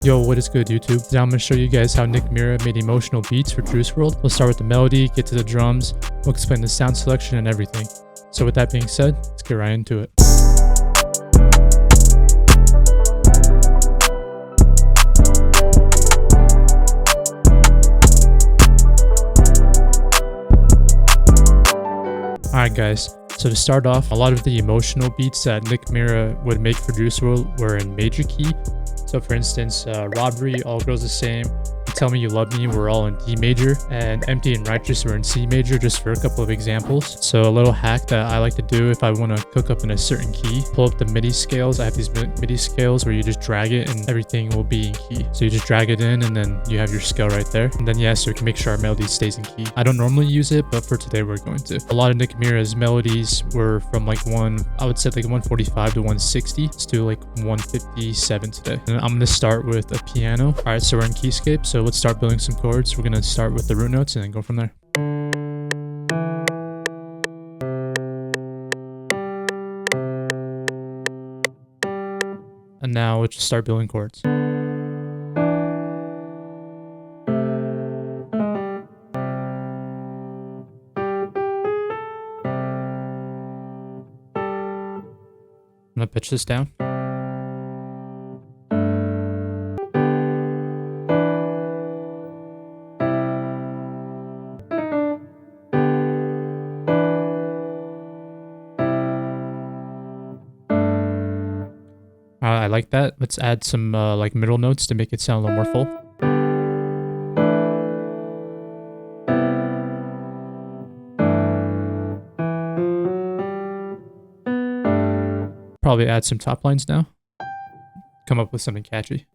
Yo, what is good, YouTube? Today I'm going to show you guys how MIRA made emotional beats for Juice WRLD. We'll start with the melody, get to the drums, we'll explain the sound selection and everything. So with that being said, let's get right into it. Alright guys, so to start off, a lot of the emotional beats that MIRA would make for Juice WRLD were in major key. So for instance, Robbery, All Girls the Same, Tell Me You Love Me were all in D major, and Empty and Righteous were in C major, just for a couple of examples. So a little hack that I like to do if I want to cook up in a certain key, pull up the MIDI scales. I have these MIDI scales where you just drag it and everything will be in key. So you just drag it in and then you have your scale right there. And then yeah, so we can make sure our melody stays in key. I don't normally use it, but for today we're going to. A lot of MIRA's melodies were from like I would say like 145 to 160. Let's do like 157 today. And I'm going to start with a piano. All right, so we're in keyscape. So let's start building some chords. We're going to start with the root notes and then go from there. And now let's just start building chords. I'm going to pitch this down. I like that. Let's add some like middle notes to make it sound a little more full. Probably add some top lines now. Come up with something catchy.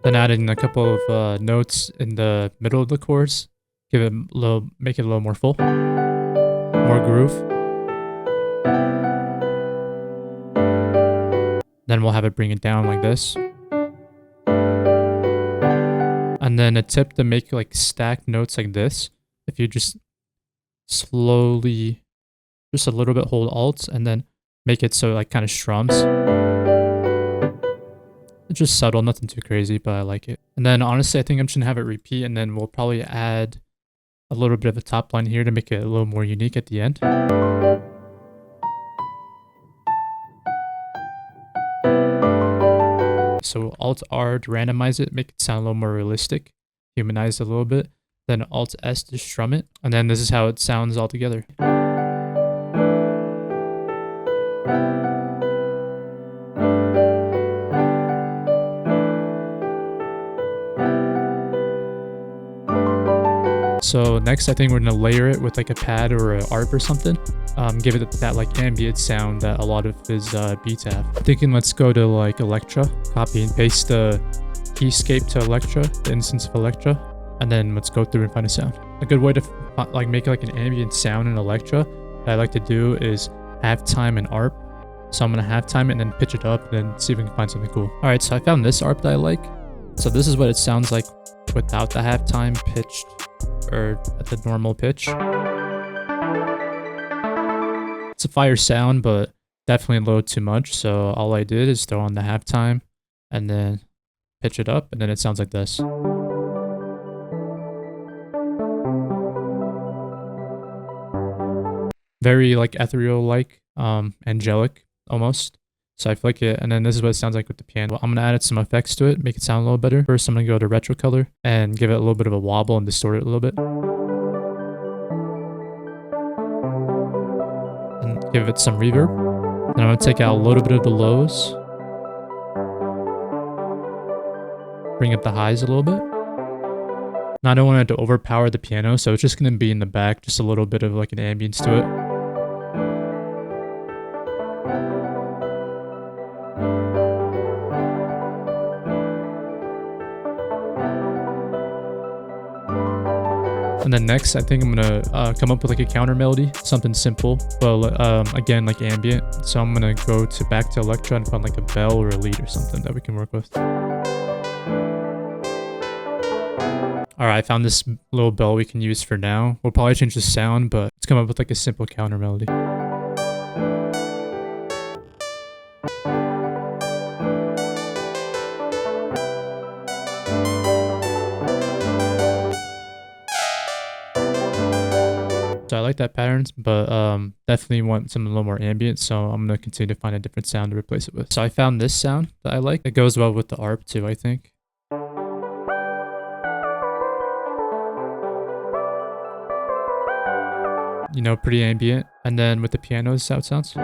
Then add in a couple of notes in the middle of the chorus. Give it a little, make it a little more full, more groove. Then we'll have it bring it down like this. And then a tip to make like stacked notes like this. If you just slowly, just a little bit hold Alt and then make it so it like kind of strums. It's just subtle, nothing too crazy, but I like it. And then honestly, I think I'm just gonna have it repeat and then we'll probably add a little bit of a top line here to make it a little more unique at the end. So Alt-R to randomize it, make it sound a little more realistic, humanize it a little bit. Then Alt-S to strum it. And then this is how it sounds all together. So next, I think we're gonna layer it with like a pad or an ARP or something. Give it that like ambient sound that a lot of his beats have. I'm thinking let's go to like Electra, copy and paste the keyscape to Electra, the instance of Electra, and then let's go through and find a sound. A good way to like make like an ambient sound in Electra that I like to do is halftime and ARP. So I'm gonna halftime it and then pitch it up and then see if we can find something cool. All right, so I found this ARP that I like. So this is what it sounds like without the halftime pitched, or at the normal pitch. It's a fire sound, but definitely a little too much. So all I did is throw on the halftime and then pitch it up, and then it sounds like this. Very like ethereal-like, angelic almost. So I flick it, and then this is what it sounds like with the piano. I'm going to add some effects to it, make it sound a little better. First, I'm going to go to retro color and give it a little bit of a wobble and distort it a little bit. And give it some reverb. Then I'm going to take out a little bit of the lows. Bring up the highs a little bit. Now I don't want it to overpower the piano, so it's just going to be in the back, just a little bit of like an ambience to it. And then next, I think I'm gonna come up with like a counter melody, something simple, but again, like ambient. So I'm gonna go back to Electro and find like a bell or a lead or something that we can work with. All right, I found this little bell we can use for now. We'll probably change the sound, but let's come up with like a simple counter melody. So I like that pattern, but definitely want something a little more ambient, so I'm going to continue to find a different sound to replace it with. So I found this sound that I like. It goes well with the ARP too, I think. You know, pretty ambient. And then with the pianos, how it sounds.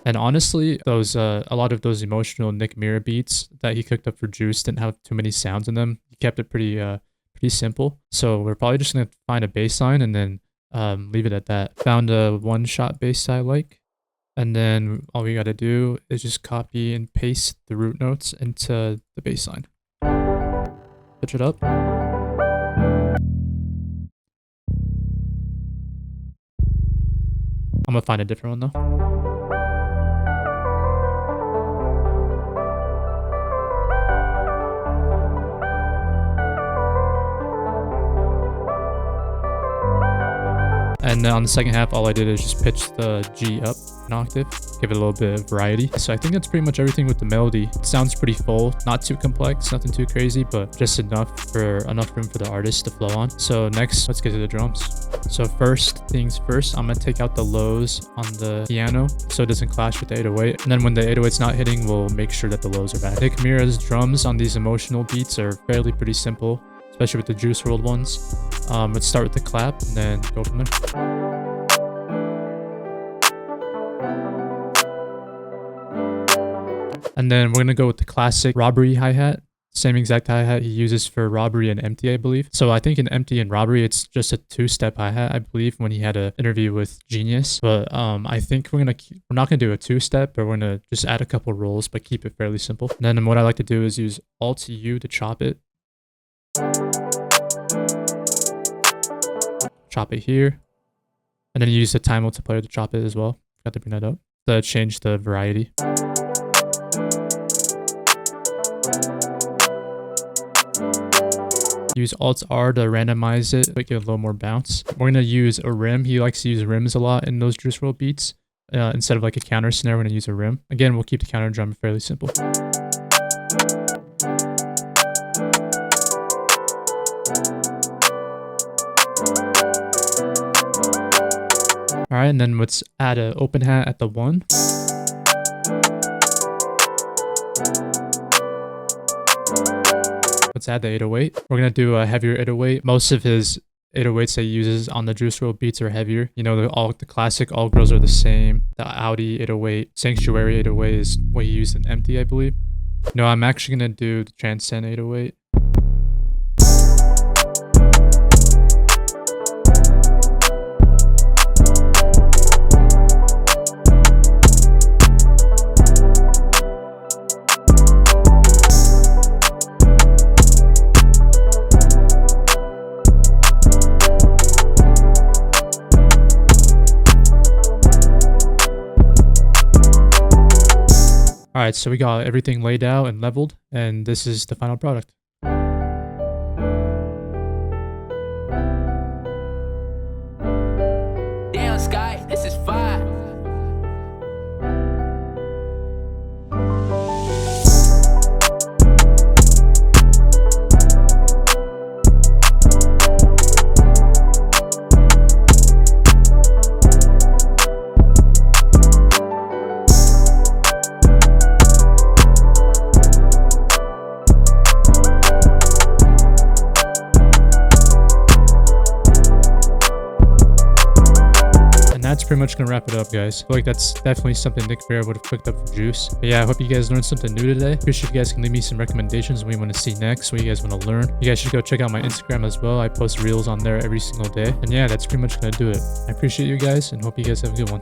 And honestly, those a lot of those emotional Nick MIRA beats that he cooked up for Juice didn't have too many sounds in them. He kept it pretty simple. So we're probably just gonna find a bass line and then leave it at that. Found a one-shot bass I like, and then all we gotta do is just copy and paste the root notes into the bass line. Pitch it up. I'm gonna find a different one though. And then on the second half, all I did is just pitch the G up an octave, give it a little bit of variety. So I think that's pretty much everything with the melody. It sounds pretty full, not too complex, nothing too crazy, but just enough room for the artist to flow on. So next, let's get to the drums. So first things first, I'm gonna take out the lows on the piano so it doesn't clash with the 808. And then when the 808's not hitting, we'll make sure that the lows are back. Nick MIRA's drums on these emotional beats are fairly pretty simple, especially with the Juice WRLD ones. Let's start with the clap and then go from there. And then we're gonna go with the classic Robbery hi-hat. Same exact hi-hat he uses for Robbery and Empty, I believe. So I think in Empty and Robbery, it's just a two-step hi-hat, I believe, when he had an interview with Genius. But I think we're not gonna do a two-step, but we're gonna just add a couple rolls, but keep it fairly simple. And then what I like to do is use Alt-U to chop it. Chop it here. And then use the time multiplier to chop it as well. Got to bring that up to change the variety. Use Alt-R to randomize it, but give it a little more bounce. We're gonna use a rim. He likes to use rims a lot in those Juice WRLD beats. Instead of like a counter snare, we're gonna use a rim. Again, we'll keep the counter drum fairly simple. All right, and then let's add an open hat at the 1. Let's add the 808. We're gonna do a heavier 808. Most of his 808s that he uses on the Juice WRLD beats are heavier. You know, the classic All Girls Are the Same. The Audi 808, Sanctuary 808 is what he used in Empty, I believe. No, I'm actually gonna do the Transcend 808. All right, so we got everything laid out and leveled, and this is the final product. Damn, Sky, this is fire. That's pretty much gonna wrap it up, guys. I feel like that's definitely something Nick MIRA would have cooked up for Juice. But yeah, I hope you guys learned something new today. Appreciate you guys can leave me some recommendations on what you want to see next, what you guys want to learn. You guys should go check out my Instagram as well. I post reels on there every single day. And yeah, that's pretty much gonna do it. I appreciate you guys and hope you guys have a good one.